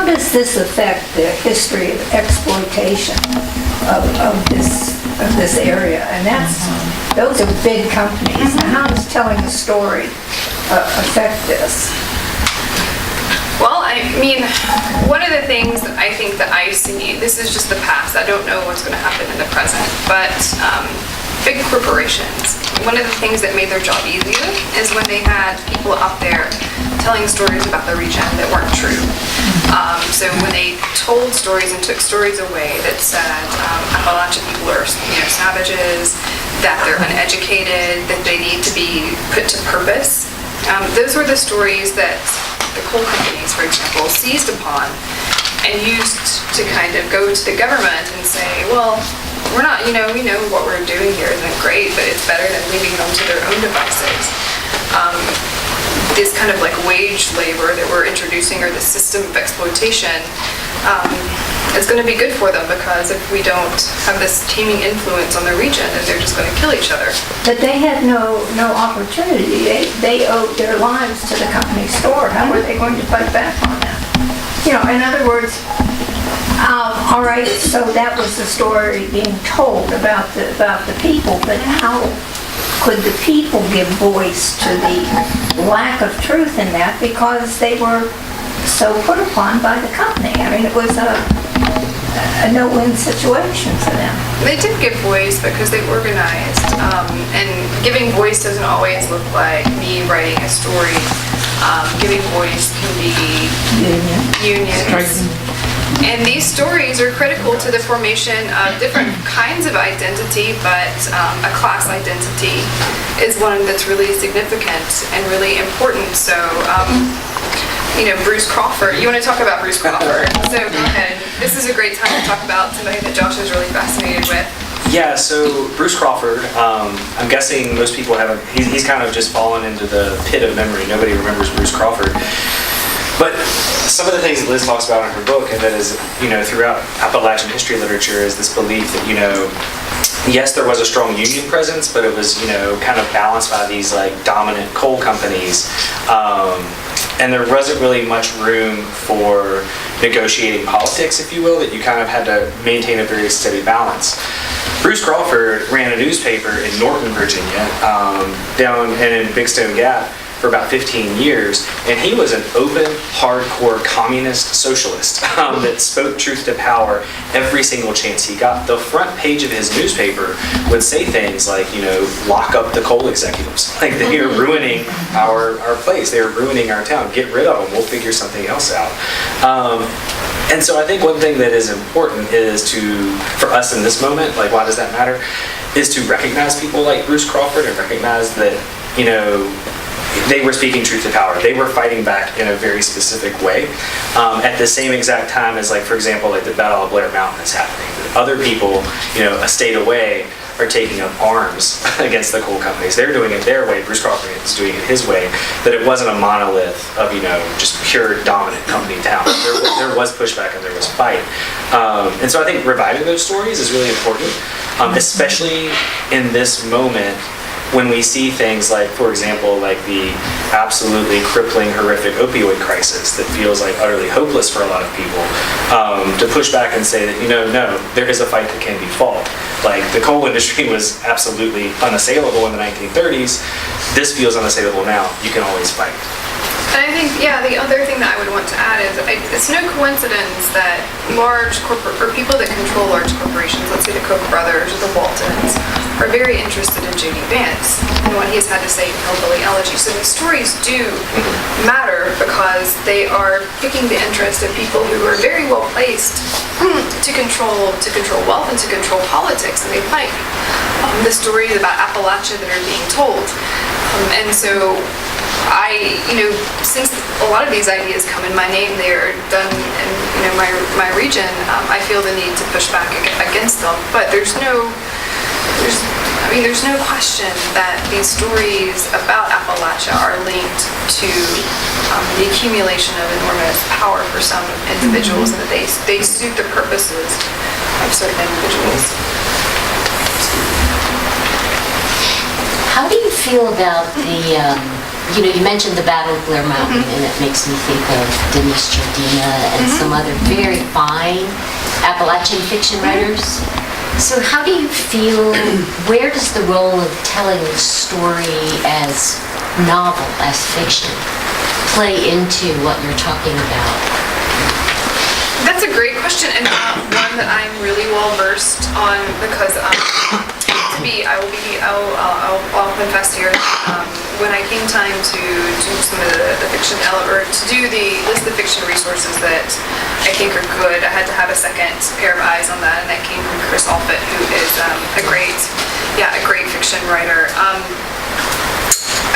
How does this affect the history of exploitation of this area? And those are big companies. And how does telling the story affect this? Well, I mean, one of the things that I think that I see, this is just the past, I don't know what's going to happen in the present, but big corporations, one of the things that made their job easier is when they had people out there telling stories about the region that weren't true. So when they told stories and took stories away that said Appalachia people are savages, that they're uneducated, that they need to be put to purpose, those were the stories that the coal companies, for example, seized upon and used to kind of go to the government and say, well, we're not, we know what we're doing here isn't great, but it's better than leaving them to their own devices. This kind of like wage labor that we're introducing, or the system of exploitation, is going to be good for them, because if we don't have this taming influence on the region, then they're just going to kill each other. But they had no opportunity. They owed their lives to the company store. How were they going to fight back on that? In other words, all right, so that was the story being told about the people, but how could the people give voice to the lack of truth in that, because they were so put upon by the company? I mean, it was a no-win situation for them. They did give voice because they organized, and giving voice doesn't always look like me writing a story. Giving voice can be unions. And these stories are critical to the formation of different kinds of identity, but a class identity is one that's really significant and really important. So, Bruce Crawford, you want to talk about Bruce Crawford? So go ahead. This is a great time to talk about somebody that Josh is really fascinated with. Yeah, so Bruce Crawford, I'm guessing most people haven't, he's kind of just fallen into the pit of memory. Nobody remembers Bruce Crawford. But some of the things that Liz talks about in her book, and that is, throughout Appalachian history literature, is this belief that, yes, there was a strong union presence, but it was, kind of balanced by these like dominant coal companies. And there wasn't really much room for negotiating politics, if you will, that you kind of had to maintain a very steady balance. Bruce Crawford ran a newspaper in Norton, Virginia, down and in Big Stone Gap, for about 15 years, and he was an open, hardcore communist socialist that spoke truth to power every single chance he got. The front page of his newspaper would say things like, lock up the coal executives. Like, they are ruining our place. They are ruining our town. Get rid of them. We'll figure something else out. And so I think one thing that is important is for us in this moment, like, why does that matter, is to recognize people like Bruce Crawford and recognize that, they were speaking truth to power. They were fighting back in a very specific way. At the same exact time as, like, for example, like the Battle of Blair Mountain is happening. Other people, a state away, are taking up arms against the coal companies. They're doing it their way. Bruce Crawford is doing it his way. That it wasn't a monolith of, just pure dominant company town. There was pushback and there was fight. And so I think reviving those stories is really important, especially in this moment, when we see things like, for example, like the absolutely crippling, horrific opioid crisis that feels like utterly hopeless for a lot of people, to push back and say that, no, there is a fight that can be fought. Like, the coal industry was absolutely unassailable in the 1930s. This feels unassailable now. You can always fight. And I think, the other thing that I would want to add is it's no coincidence that large corporate, or people that control large corporations, let's say the Koch brothers or the Waltons, are very interested in J.D. Vance and what he's had to say in Hillbilly Elegy. So these stories do matter because they are picking the interest of people who are very well placed to control wealth and to control politics, and they fight. The stories about Appalachia that are being told. And so since a lot of these ideas come in my name, they are done in my region, I feel the need to push back against them. But there's no question that these stories about Appalachia are linked to the accumulation of enormous power for some individuals, and that they suit the purposes of certain individuals. How do you feel about the you mentioned the Battle of Blair Mountain, and it makes me think of Denise Jardina and some other very fine Appalachian fiction writers. So how do you feel, where does the role of telling the story as novel, as fiction, play into what you're talking about? That's a great question, and one that I'm really well versed on, because I'll confess here, when I came time to do some of the fiction, or to do the list of fiction resources that I think are good, I had to have a second pair of eyes on that, and that came from Chris Alford, who is a great fiction writer.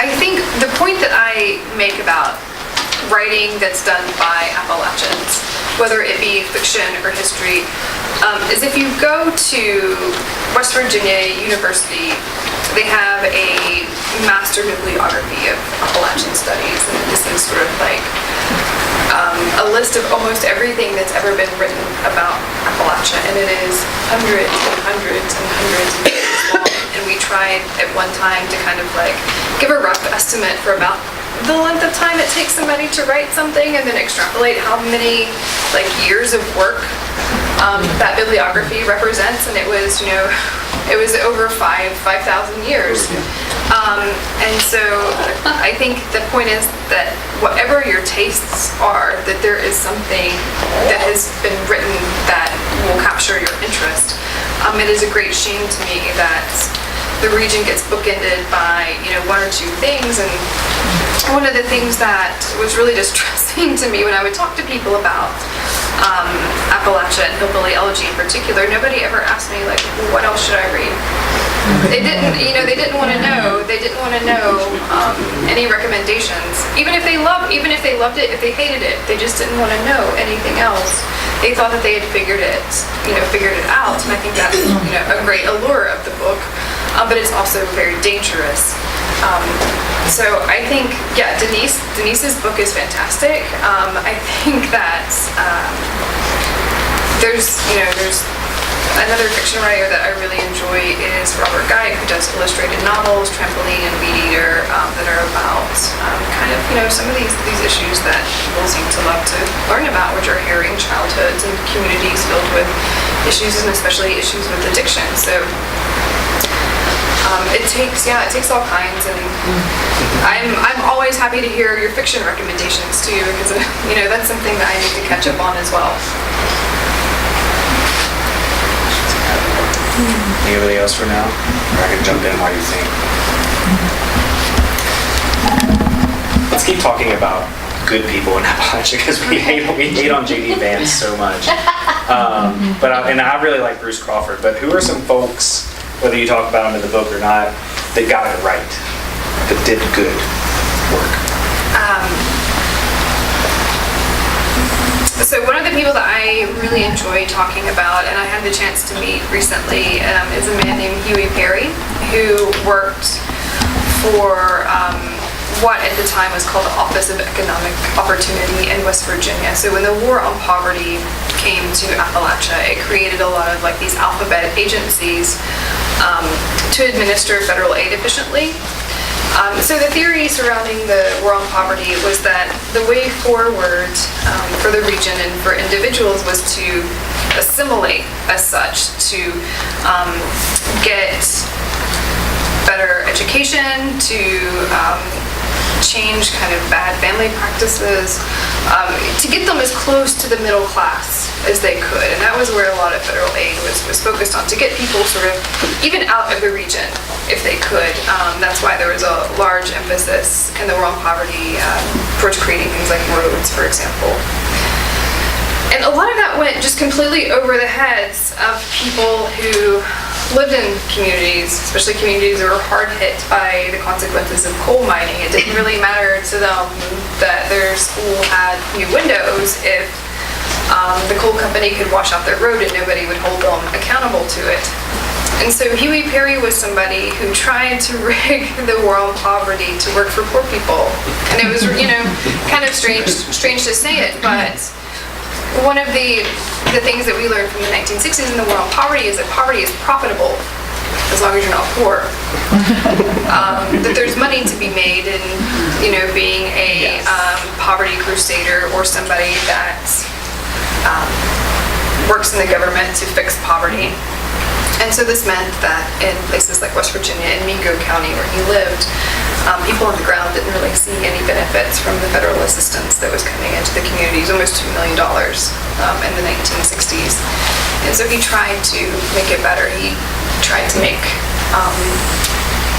I think the point that I make about writing that's done by Appalachians, whether it be fiction or history, is if you go to West Virginia University, they have a master bibliography of Appalachian studies, and this is sort of like a list of almost everything that's ever been written about Appalachia, and it is hundreds and hundreds and hundreds of pages long. And we tried at one time to kind of like give a rough estimate for about the length of time it takes somebody to write something, and then extrapolate how many like years of work that bibliography represents, and it was over 5,000 years. And so I think the point is that whatever your tastes are, that there is something that has been written that will capture your interest. It is a great shame to me that the region gets bookended by one or two things, and one of the things that was really distressing to me when I would talk to people about Appalachia and hillbilly elegy in particular, nobody ever asked me like, well, what else should I read? They didn't, they didn't want to know. They didn't want to know any recommendations. Even if they loved it, if they hated it, they just didn't want to know anything else. They thought that they had figured it out, and I think that's a great allure of the book. But it's also very dangerous. So I think, Denise's book is fantastic. I think that there's another fiction writer that I really enjoy is Robert Guy, who does illustrated novels, Trampoline and Weed Eater, that are about some of these issues that people seem to love to learn about, which are harrowing childhoods and communities filled with issues, and especially issues with addiction. So it takes all kinds, and I'm always happy to hear your fiction recommendations too, because that's something that I need to catch up on as well. Anybody else for now? Or I can jump in while you think. Let's keep talking about good people in Appalachia, because we hate on J.D. Vance so much. But I really like Bruce Crawford. But who are some folks, whether you talk about them in the book or not, that got it right, that did good work? So one of the people that I really enjoy talking about, and I had the chance to meet recently, is a man named Huey Perry, who worked for what at the time was called the Office of Economic Opportunity in West Virginia. So when the War on Poverty came to Appalachia, it created a lot of like these alphabet agencies to administer federal aid efficiently. So the theory surrounding the War on Poverty was that the way forward for the region and for individuals was to assimilate as such, to get better education, to change kind of bad family practices, to get them as close to the middle class as they could. And that was where a lot of federal aid was focused on, to get people sort of even out of the region if they could. That's why there was a large emphasis in the War on Poverty towards creating things like roads, for example. And a lot of that went just completely over the heads of people who lived in communities, especially communities that were hard hit by the consequences of coal mining. It didn't really matter to them that their school had new windows if the coal company could wash out their road and nobody would hold them accountable to it. And so Huey Perry was somebody who tried to rig the War on Poverty to work for poor people. And it was, kind of strange to say it, but one of the things that we learned from the 1960s in the War on Poverty is that poverty is profitable. as long as you're not poor. That there's money to be made in, being a poverty crusader or somebody that works in the government to fix poverty. And so this meant that in places like West Virginia and Mingo County where he lived, people on the ground didn't really see any benefits from the federal assistance that was coming into the communities, almost $2 million in the 1960s. And so he tried to make it better. He tried to make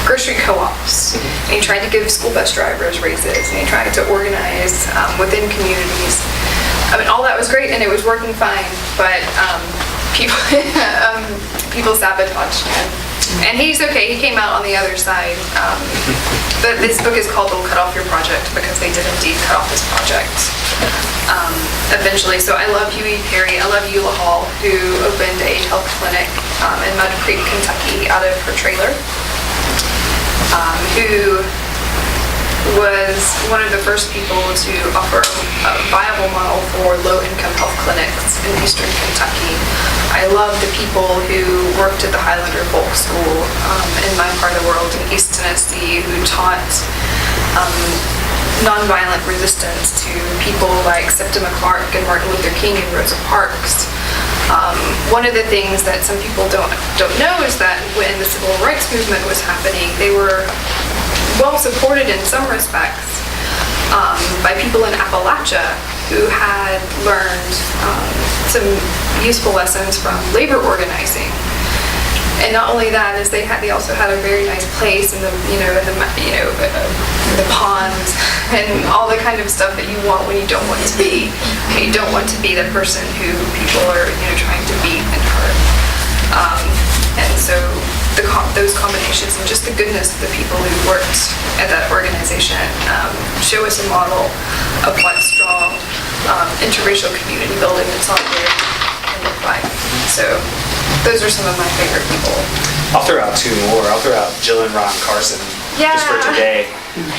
grocery co-ops, and he tried to give school bus drivers raises, and he tried to organize within communities. I mean, all that was great, and it was working fine, but people sabotaged him. And he's okay, he came out on the other side. But this book is called Don't Cut Off Your Project, because they did indeed cut off his project eventually. So I love Huey Perry, I love Eula Hall, who opened a health clinic in Mud Creek, Kentucky out of her trailer, who was one of the first people to offer a viable model for low-income health clinics in eastern Kentucky. I love the people who worked at the Highlander Folk School in my part of the world in East Tennessee, who taught nonviolent resistance to people like Septima Clark and Martin Luther King and Rosa Parks. One of the things that some people don't know is that when the civil rights movement was happening, they were well supported in some respects by people in Appalachia who had learned some useful lessons from labor organizing. And not only that, is they also had a very nice place in the the ponds and all the kind of stuff that you want when you don't want to be. You don't want to be the person who people are trying to beat and hurt. And so those combinations and just the goodness of the people who worked at that organization show us a model of what strong interracial community building and solidarity can look like. So those are some of my favorite people. I'll throw out two more. I'll throw out Jill and Ron Carson just for today.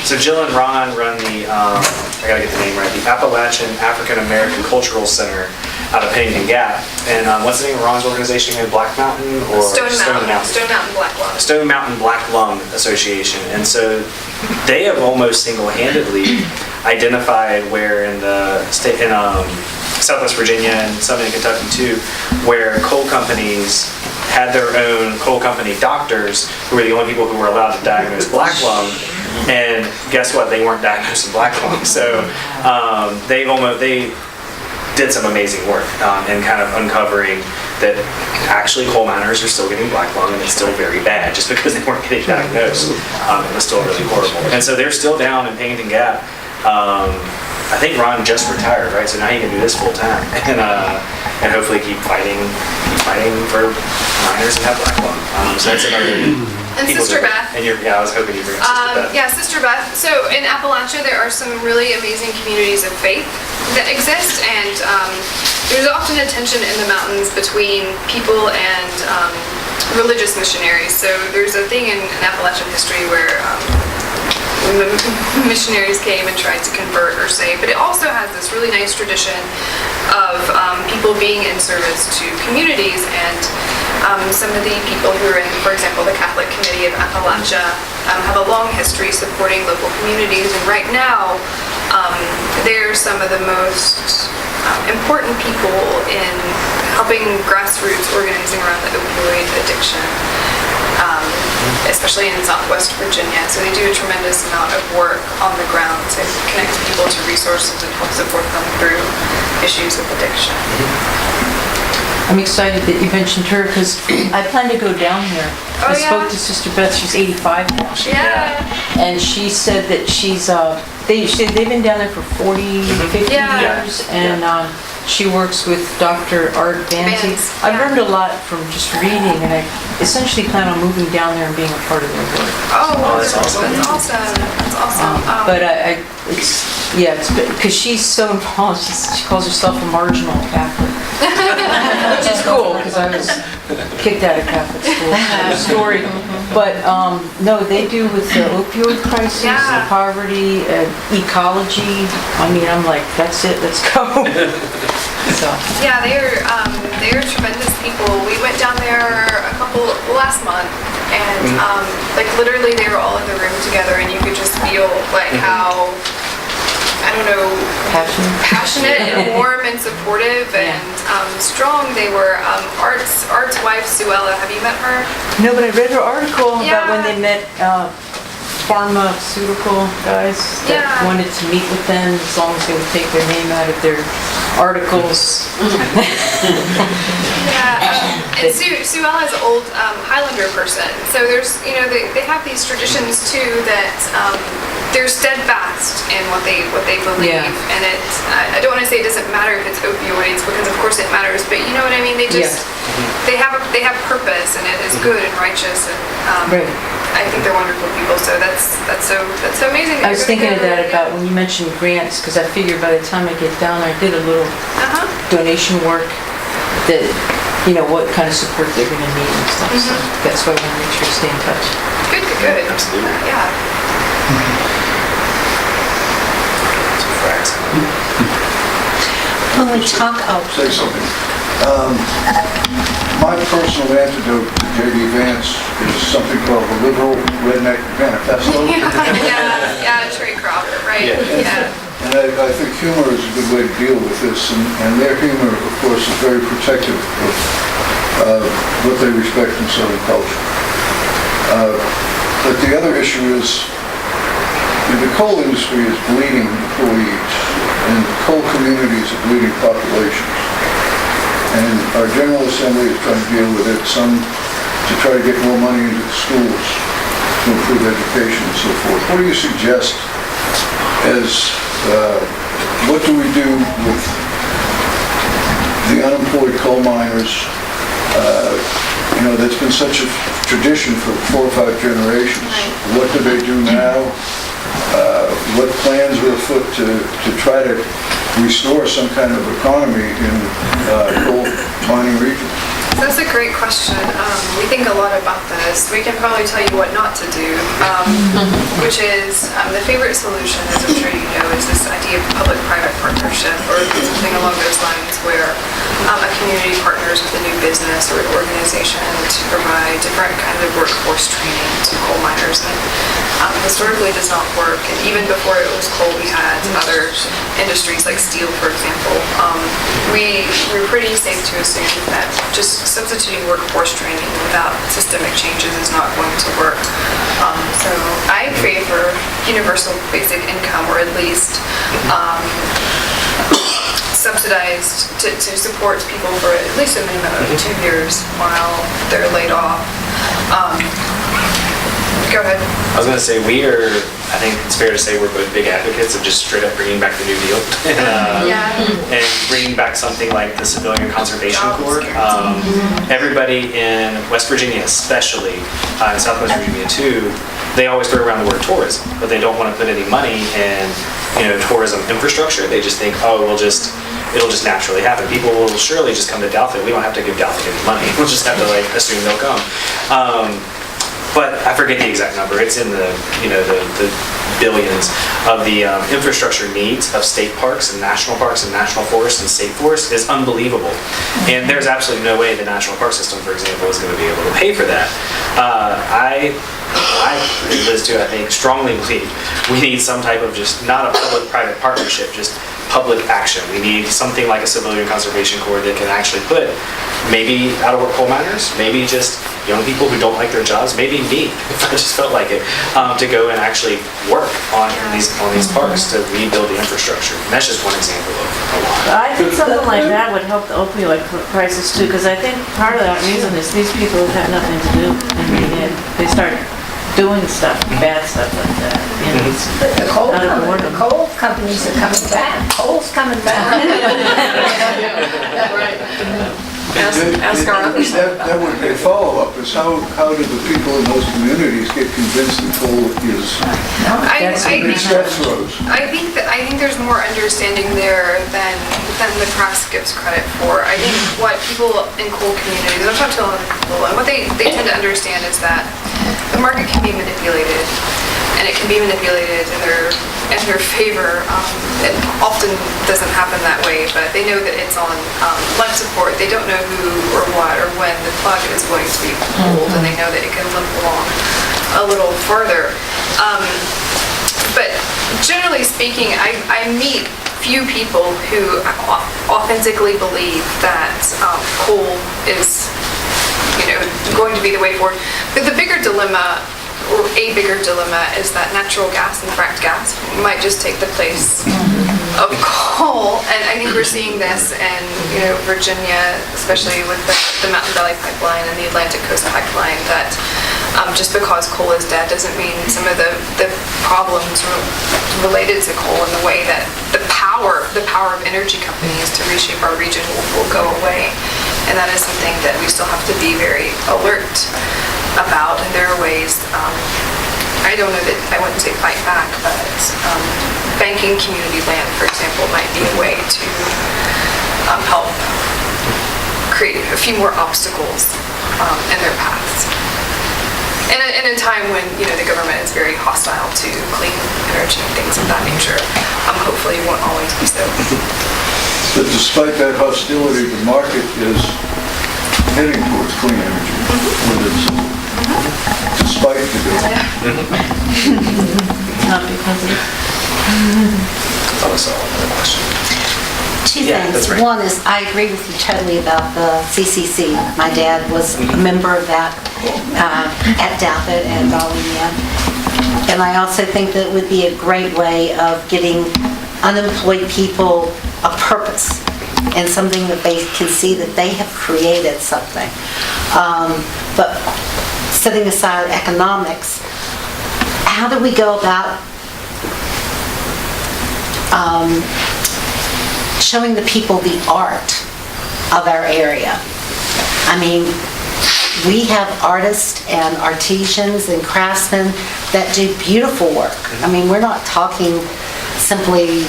So Jill and Ron run the, I gotta get the name right, the Appalachian African American Cultural Center out of Pennington Gap. And what's the name of Ron's organization again? Black Mountain or Stone Mountain Black Lung. Stone Mountain Black Lung Association. And so they have almost single-handedly identified where in the state, in Southwest Virginia and some in Kentucky too, where coal companies had their own coal company doctors who were the only people who were allowed to diagnose black lung. And guess what? They weren't diagnosed with black lung. So they did some amazing work in kind of uncovering that actually coal miners are still getting black lung, and it's still very bad just because they weren't getting diagnosed. It was still really horrible. And so they're still down in Pennington Gap. I think Ron just retired, right? So now he can do this full time, and hopefully keep fighting for miners and have black lung. So that's another. And Sister Beth. And I was hoping you'd bring up Sister Beth. Yeah, Sister Beth. So in Appalachia, there are some really amazing communities of faith that exist, and there's often a tension in the mountains between people and religious missionaries. So there's a thing in Appalachian history where missionaries came and tried to convert or save, but it also has this really nice tradition of people being in service to communities, and some of the people who are in, for example, the Catholic Committee of Appalachia have a long history supporting local communities, and right now they're some of the most important people in helping grassroots organizing around the opioid addiction. Especially in Southwest Virginia. So they do a tremendous amount of work on the ground to connect people to resources and help support them through issues of addiction. I'm excited that you mentioned her because I plan to go down there. I spoke to Sister Beth, she's 85 now. Yeah. And she said that they've been down there for 40, 50 years, and she works with Dr. Art Banzi. I've learned a lot from just reading, and I essentially plan on moving down there and being a part of their work. Oh, that's awesome. That's awesome. But it's because she's so involved. She calls herself a marginal Catholic, which is cool because I was kicked out of Catholic school. Story, but no, they do with the opioid crisis, poverty, ecology. I mean, I'm like, that's it. Let's go. So, Yeah, they're tremendous people. We went down there last month, and like literally they were all in the room together, and you could just feel like how, I don't know, passionate and warm and supportive and strong they were. Art's wife, Suella, have you met her? no, but I read her article about when Yeah. they met pharmaceutical guys that Yeah. wanted to meet with them as long as they would take their name out of their articles. Yeah, and Suella is an old Highlander person. So there's, they have these traditions too that they're steadfast in what they believe. Yeah. And I don't want to say it doesn't matter if it's opioids, because of course it matters, but you know what I mean? They just, they have purpose, and it is good and righteous, and Right. I think they're wonderful people. So that's so amazing. I was thinking of that about when you mentioned grants, because I figured by the time I get down there, I did a little donation work that, what kind of support they're going to need and stuff. So that's why I want to make sure to stay in touch. Good. Absolutely. Yeah. When we talk, Say something. My personal antidote to J.D. Vance is something called the Liberal Redneck Manifesto. Yeah, Trey Crawford, right? Yeah. And I think humor is a good way to deal with this, and their humor, of course, is very protective of what they respect in Southern culture. But the other issue is, the coal industry is bleeding employees, and coal communities are bleeding populations. And our General Assembly is trying to deal with it, some to try to get more money into the schools to improve education and so forth. What do you suggest as, what do we do with the unemployed coal miners? That's been such a tradition for 4 or 5 generations. What do they do now? What plans are afoot to try to restore some kind of economy in coal mining regions? That's a great question. We think a lot about this. We can probably tell you what not to do, which is the favorite solution, as I'm sure you know, is this idea of public-private partnership, or something along those lines, where a community partners with a new business or an organization to provide different kinds of workforce training to coal miners. And historically, it does not work. And even before it was coal, we had other industries like steel, for example. We're pretty safe to assume that just substituting workforce training without systemic changes is not going to work. So I favor universal basic income, or at least subsidized to support people for at least a minimum of 2 years while they're laid off. Go ahead. I was going to say, I think it's fair to say we're both big advocates of just straight up bringing back the New Deal. And bringing back something like the Civilian Conservation Corps. Everybody in West Virginia especially, and Southwest Virginia too, they always throw around the word tourism, but they don't want to put any money in tourism infrastructure. They just think, it'll just naturally happen. People will surely just come to Dalvik. We don't have to give Dalvik any money. We'll just have to assume they'll come. But I forget the exact number. It's in the billions of the infrastructure needs of state parks and national forests and state forests is unbelievable. And there's absolutely no way the national park system, for example, is going to be able to pay for that. I, Liz too, I think, strongly believe we need some type of just not a public-private partnership, just public action. We need something like a Civilian Conservation Corps that can actually put maybe out-of-work coal miners, maybe just young people who don't like their jobs, maybe me, if I just felt like it, to go and actually work on these parks to rebuild the infrastructure. And that's just one example of a lot. I think something like that would help the opioid crisis too, because I think part of that reason is these people have nothing to do. And they start doing stuff, bad stuff like that. But the coal companies are coming back. Coal's coming back. Ask our others. That would be a follow-up, is how do the people in those communities get convinced that coal is I big steps roads? think there's more understanding there than the press gives credit for. I think what people in coal communities, I've talked to a lot of people, and what they tend to understand is that the market can be manipulated. and it can be manipulated in their favor. It often doesn't happen that way, but they know that it's on life support. They don't know who or what or when the plug is going to be pulled, and they know that it can limp along a little further. But generally speaking, I meet few people who authentically believe that coal is, going to be the way forward. But the bigger dilemma, or a bigger dilemma, is that natural gas and fracked gas might just take the place of coal. And I think we're seeing this in Virginia, especially with the Mountain Valley Pipeline and the Atlantic Coast Pipeline, that just because coal is dead doesn't mean some of the problems related to coal and the way that the power of energy companies to reshape our region will go away. And that is something that we still have to be very alert about. And there are ways, I don't know that I wouldn't say fight back, but banking community land, for example, might be a way to help create a few more obstacles in their paths. In a time when the government is very hostile to clean energy and things of that nature, hopefully it won't always be so. But despite that hostility, the market is heading towards clean energy. Despite the Not because of Oh, so another question. Two Yeah, things. that's right. One is, I agree with you totally about the CCC. My dad was a member of that at Dalpit and Darlene. And I also think that it would be a great way of getting unemployed people a purpose and something that they can see that they have created something. But setting aside economics, how do we go about showing the people the art of our area? I mean, we have artists and artisans and craftsmen that do beautiful work. I mean, we're not talking simply,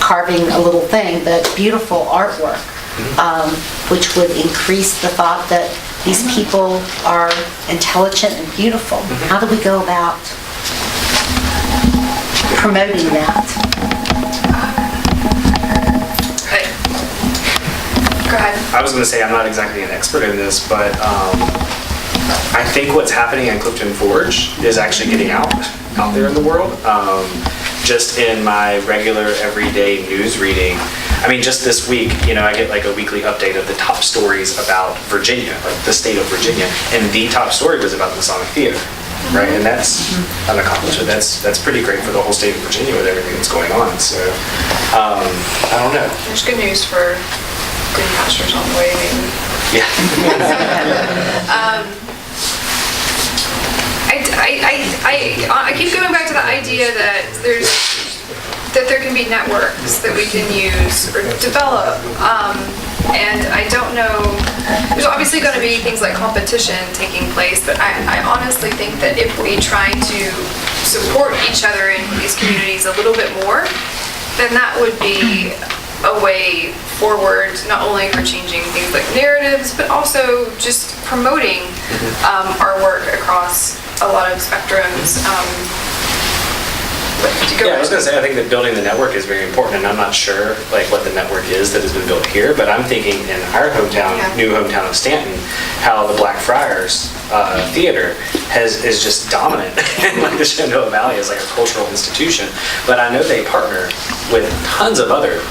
carving a little thing, but beautiful artwork, which would increase the thought that these people are intelligent and beautiful. How do we go about promoting that? Go ahead. I was going to say I'm not exactly an expert in this, but I think what's happening in Clifton Forge is actually getting out there in the world. Just in my regular everyday news reading, I mean, just this week, I get like a weekly update of the top stories about Virginia, like the state of Virginia, and the top story was about the Masonic Theater, right? And that's an accomplishment. That's pretty great for the whole state of Virginia with everything that's going on. So, I don't know. There's good news for green pastures on the way, maybe. Yeah. I keep going back to the idea that there can be networks that we can use or develop, and I don't know. There's obviously going to be things like competition taking place, but I honestly think that if we try to support each other in these communities a little bit more, then that would be a way forward, not only for changing things like narratives, but also just promoting our work across a lot of spectrums. Yeah, I was going to say, I think that building the network is very important, and I'm not sure what the network is that has been built here, but I'm thinking in our hometown, new hometown of Stanton, how the Blackfriars Theater is just dominant in the Shenandoah Valley as like a cultural institution. But I know they partner with tons of other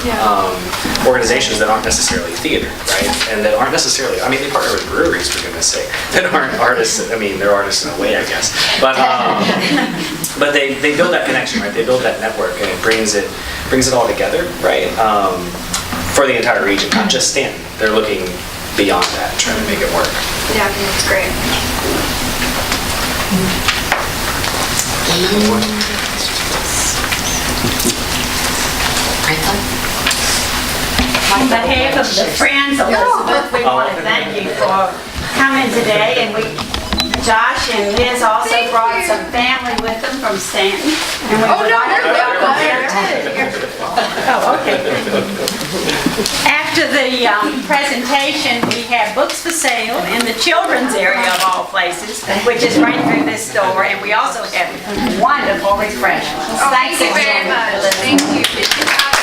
organizations that aren't necessarily theater, right? And that aren't necessarily, I mean, they partner with breweries, for goodness sake, that aren't artists. I mean, they're artists in a way, I guess. But they build that connection, right? They build that network, and it brings it all together, right? For the entire region, not just Stanton. They're looking beyond that, trying to make it work. Yeah, I think it's great. On behalf of the Friends, Elizabeth, we want to thank you for coming today, and Josh and Liz also brought some family with them from Stanton. And we would like to welcome them. Oh, okay. After after the presentation, we have books for sale in the children's area of all places, which is right through this door, and we also have wonderful refreshments. Oh, thank you very much. Thank you.